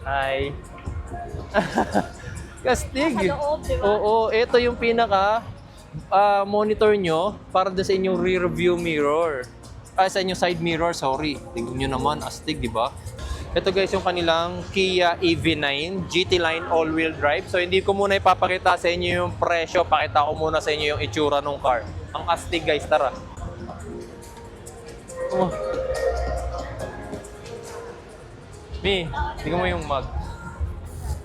Hi. Kastig. Sa loob, di ba? Oo, ito yung pinaka monitor nyo para sa inyong rear view mirror. Sa inyong side mirror, sorry. Tingnan nyo naman, astig, di ba? Ito guys, yung kanilang Kia EV9 GT Line all-wheel drive. So hindi ko muna ipapakita sa inyo yung presyo. Pakita ko muna sa inyo yung itsura ng car. Ang astig guys, tara. Oh. Mi, tingnan mo yung mug.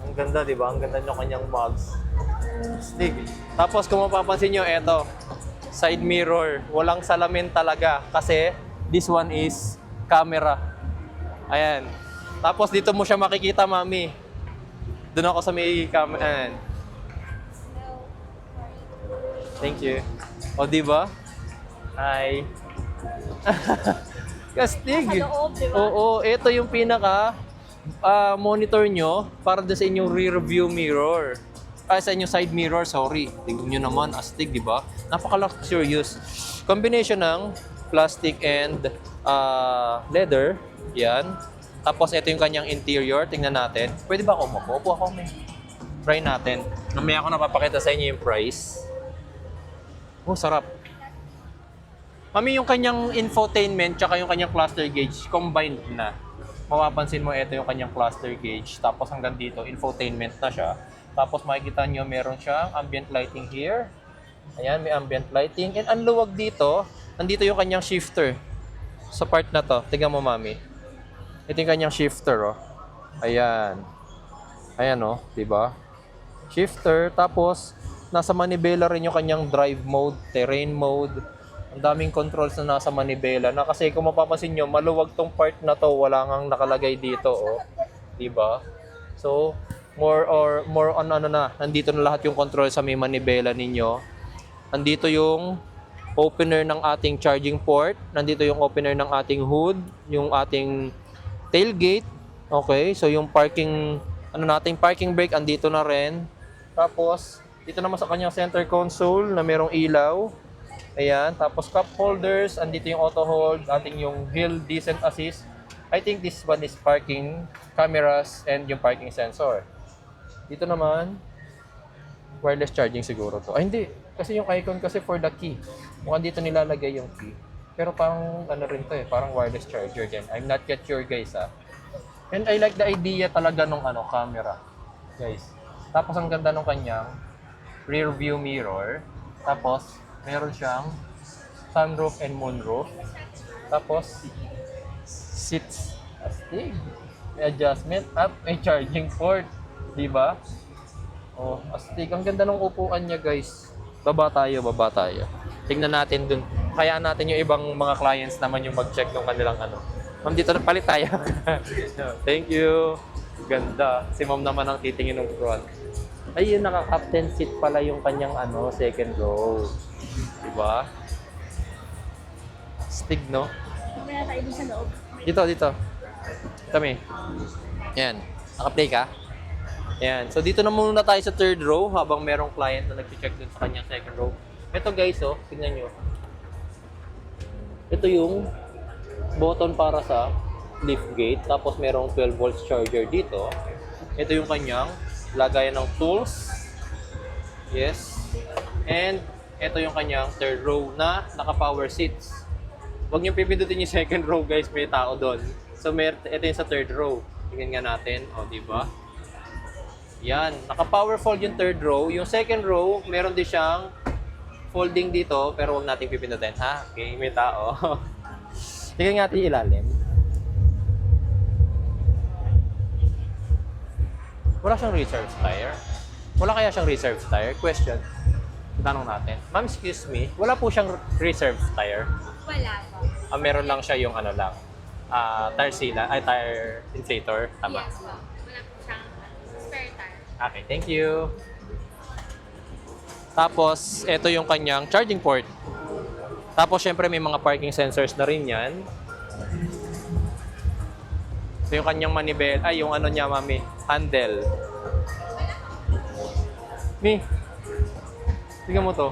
Ang ganda, di ba? Ang ganda nyo kanyang mugs. Astig. Tapos kung mapapansin nyo, eto. Side mirror. Walang salamin talaga. Kasi this one is camera. Ayan. Tapos dito mo siya makikita, mami. Doon ako sa may camera. Ayan. Thank you. O, di ba? Hi. Kastig. Sa loob, di ba? Oo, ito yung pinaka monitor nyo para sa inyong rear view mirror. Sa inyong side mirror, sorry. Tingnan nyo naman, astig, di ba? Napaka-luxurious. Combination ng plastic and leather. Yan. Tapos ito yung kanyang interior. Tingnan natin. Pwede ba ako umupo? Upo ako, may. Try natin. Namaya ako napapakita sa inyo yung price. Oh, sarap. Mami, yung kanyang infotainment tsaka yung kanyang cluster gauge combined na. Mapapansin mo, ito yung kanyang cluster gauge. Tapos hanggang dito, infotainment na siya. Tapos makikita nyo, meron siyang ambient lighting here. Ayan, may ambient lighting. And ang luwag dito, nandito yung kanyang shifter. Sa part na to. Tingnan mo, mami. Ito yung kanyang shifter, oh. Ayan. Ayan, oh. Diba? Shifter. Tapos, nasa manibela rin yung kanyang drive mode, terrain mode. Ang daming controls na nasa manibela na kasi kung mapapansin nyo, maluwag tong part na to, wala ngang nakalagay dito, oh. Diba? So, more on ano na, nandito na lahat yung control sa may manibela ninyo. Nandito yung opener ng ating charging port, nandito yung opener ng ating hood, yung ating tailgate. Okay, so yung parking, nating parking brake, andito na rin. Tapos, dito naman sa kanyang center console na merong ilaw. Ayan, tapos cup holders, andito yung auto hold, ating yung hill descent assist. I think this one is parking cameras and yung parking sensor. Dito naman, wireless charging siguro to. Ay hindi, kasi yung icon kasi for the key. Mukhang dito nilalagay yung key. Pero parang ano rin to parang wireless charger din. I'm not yet sure guys And I like the idea talaga nung camera. Guys. Tapos ang ganda nung kanyang rear view mirror. Tapos meron siyang sunroof and moonroof. Tapos seats. Astig. May adjustment up, may charging port. Diba? Oh, astig. Ang ganda ng upuan niya guys. Baba tayo. Tingnan natin dun. Kaya natin yung ibang mga clients naman yung mag-check ng kanilang Ma'am, dito na palit tayo. Thank you. Ganda. Si ma'am naman ang titingin ng front. Ay, yun, naka-captain seat pala yung kanyang second row. Diba? Stig, no? Mamaya tayo dun sa loob. Dito. Kami. Yan. Naka-play ka? Yan. So, dito na muna tayo sa third row habang merong client na nag-check dun sa kanyang second row. Ito guys, tignan nyo. Ito yung button para sa lift gate. Tapos merong 12 volts charger dito. Ito yung kanyang lagayan ng tools. Yes. And ito yung kanyang third row na naka-power seats. Huwag nyo pipindutin yung second row guys, may tao doon. So ito yung sa third row. Tingnan nga natin. O, diba? Yan. Naka-power fold yung third row. Yung second row, meron din siyang folding dito, pero huwag natin pipindutin, ha? Okay, may tao. Tingnan natin ilalim. Wala siyang reserve tire. Wala kaya siyang reserve tire? Question. Tanong natin. Ma'am, excuse me. Wala po siyang reserve tire? Wala po. Meron lang siya yung tire sealant, tire inflator. Tama? Yes po. Wala po siyang spare tire. Okay, thank you. Tapos, ito yung kanyang charging port. Tapos, syempre, may mga parking sensors na rin yan. Ito yung kanyang manibela. Ay, yung niya, mami. Handle. Mi, tingnan mo to.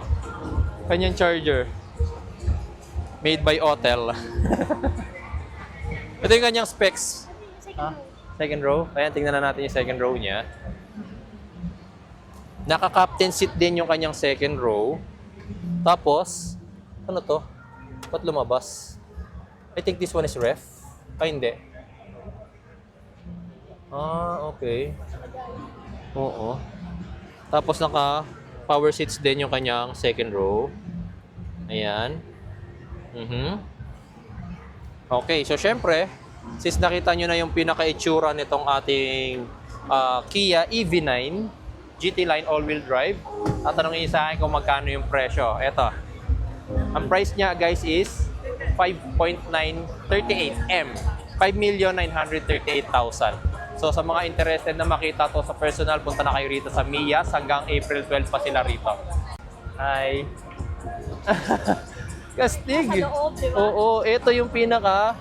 Kanyang charger. Made by Otel. Ito yung kanyang specs. Ha? Second row. Ayan, tingnan na natin yung second row niya. Naka-captain seat din yung kanyang second row. Tapos, ano to? Ba't lumabas? I think this one is ref. Ay, hindi. Okay. Oo. Tapos naka-power seats din yung kanyang second row. Ayan. Okay, so syempre, since nakita nyo na yung pinaka-itsura nitong ating Kia EV9 GT Line all-wheel drive, tatanungin niyo sa akin kung magkano yung presyo. Eto. Ang price niya, guys, is 5.938 M. 5,938,000. So sa mga interested na makita to sa personal, punta na kayo rito sa Mias. Hanggang April 12 pa sila rito. Hi. Kastig. Sa loob, di ba? Oo, ito yung pinaka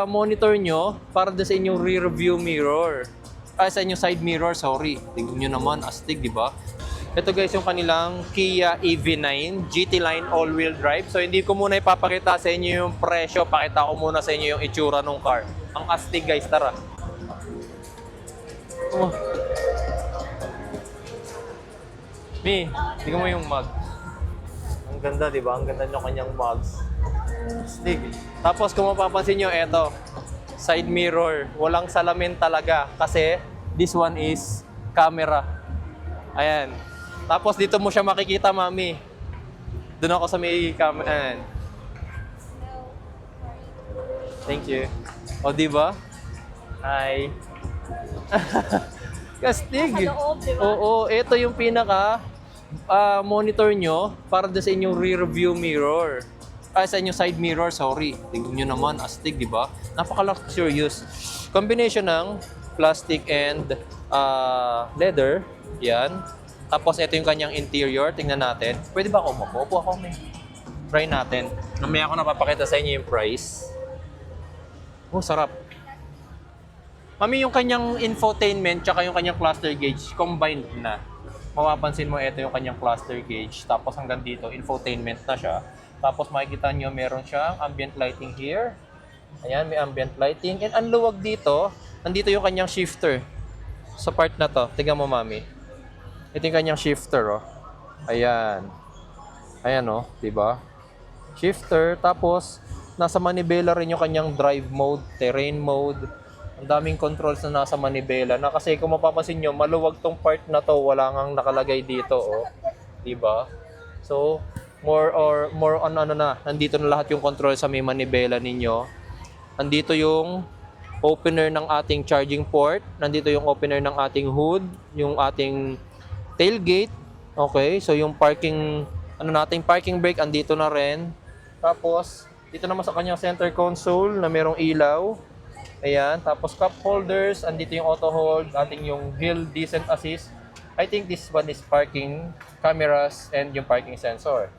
monitor nyo para sa inyong rear view mirror. Sa inyong side mirror, sorry. Tingnan nyo naman, astig, di ba? Ito guys, yung kanilang Kia EV9 GT Line all-wheel drive. So hindi ko muna ipapakita sa inyo yung presyo, pakita ko muna sa inyo yung itsura ng car. Ang astig guys, tara. Oh. Mi, tingnan mo yung mug. Ang ganda, di ba? Ang ganda nyo kanyang mugs. Astig. Tapos kung mapapansin nyo, eto, side mirror. Walang salamin talaga kasi this one is camera. Ayan. Tapos dito mo siya makikita, mami. Doon ako sa may camera. Ayan. Thank you. O, di ba? Hi. Kastig. Sa loob, di ba? Oo, ito yung pinaka monitor nyo para sa inyong rear view mirror. Sa inyong side mirror, sorry. Tingnan nyo naman, astig, di ba? Napaka-luxurious. Combination ng plastic and leather. Yan. Tapos ito yung kanyang interior. Tingnan natin. Pwede ba ako umupo? Upo ako, may. Try natin. Mamaya ako napapakita sa inyo yung price. Oh, sarap. Mami, yung kanyang infotainment tsaka yung kanyang cluster gauge combined na. Mapapansin mo, ito yung kanyang cluster gauge. Tapos hanggang dito, infotainment na siya. Tapos makikita nyo, meron siyang ambient lighting here. Ayan, may ambient lighting. And ang luwag dito, nandito yung kanyang shifter. Sa part na to. Tingnan mo, mami. Ito yung kanyang shifter, oh. Ayan. Ayan, oh. Diba? Shifter. Tapos, nasa manibela rin yung kanyang drive mode, terrain mode. Ang daming controls na nasa manibela. Na kasi kung mapapansin nyo, maluwag tong part na to. Wala ngang nakalagay dito, oh. Diba? So, more on ano na. Nandito na lahat yung control sa may manibela ninyo. Nandito yung opener ng ating charging port. Nandito yung opener ng ating hood. Yung ating tailgate. Okay, so yung parking, parking brake, andito na rin. Tapos, dito naman sa kanyang center console na merong ilaw. Ayan, tapos cup holders, andito yung auto hold, ating yung hill descent assist. I think this one is parking cameras and yung parking sensor.